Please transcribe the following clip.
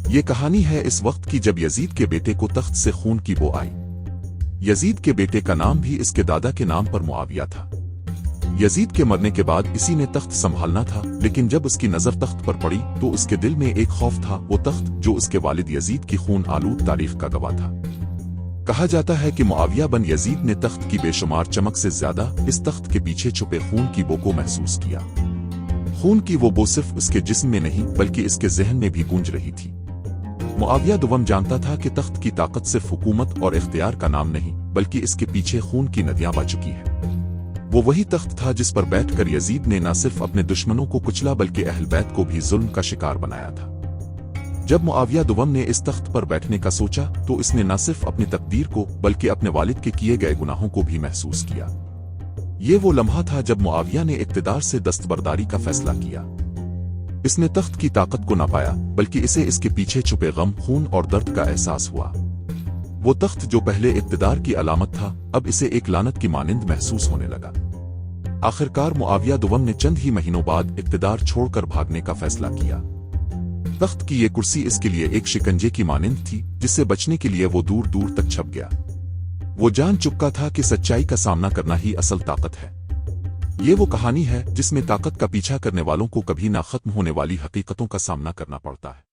یہ کہانی ہے اس وقت کی جب یزید کے بیٹے کو تخت سے خون کی بو آئی۔ یزید کے بیٹے کا نام بھی اس کے دادا کے نام پر معاویہ تھا۔ یزید کے مرنے کے بعد اسی نے تخت سنبھالنا تھا، لیکن جب اس کی نظر تخت پر پڑی تو اس کے دل میں ایک خوف تھا، وہ تخت جو اس کے والد یزید کی خون آلود تاریخ کا گواہ تھا۔ کہا جاتا ہے کہ معاویہ بن یزید نے تخت کی بے شمار چمک سے زیادہ اس تخت کے پیچھے چھپے خون کی بو کو محسوس کیا۔ خون کی وہ بو صرف اس کے جسم میں نہیں بلکہ اس کے ذہن میں بھی گونج رہی تھی۔ معاویہ دوم جانتا تھا کہ تخت کی طاقت صرف حکومت اور اختیار کا نام نہیں بلکہ اس کے پیچھے خون کی ندیاں بہہ چکی ہیں۔ وہ وہی تخت تھا جس پر بیٹھ کر یزید نے نہ صرف اپنے دشمنوں کو کچلا بلکہ اہل بیت کو بھی ظلم کا شکار بنایا تھا۔ جب معاویہ دوم نے اس تخت پر بیٹھنے کا سوچا تو اس نے نہ صرف اپنی تقدیر کو بلکہ اپنے والد کے کیے گئے گناہوں کو بھی محسوس کیا۔ یہ وہ لمحہ تھا جب معاویہ نے اقتدار سے دستبرداری کا فیصلہ کیا۔ اس نے تخت کی طاقت کو نہ پایا بلکہ اسے اس کے پیچھے چھپے غم، خون اور درد کا احساس ہوا۔ وہ تخت جو پہلے اقتدار کی علامت تھا اب اسے ایک لعنت کی مانند محسوس ہونے لگا۔ آخرکار معاویہ دوم نے چند ہی مہینوں بعد اقتدار چھوڑ کر بھاگنے کا فیصلہ کیا۔ تخت کی یہ کرسی اس کے لیے ایک شکنجے کی مانند تھی جس سے بچنے کے لیے وہ دور دور تک چھپ گیا۔ وہ جان چکا تھا کہ سچائی کا سامنا کرنا ہی اصل طاقت ہے۔ یہ وہ کہانی ہے جس میں طاقت کا پیچھا کرنے والوں کو کبھی نہ ختم ہونے والی حقیقتوں کا سامنا کرنا پڑتا ہے۔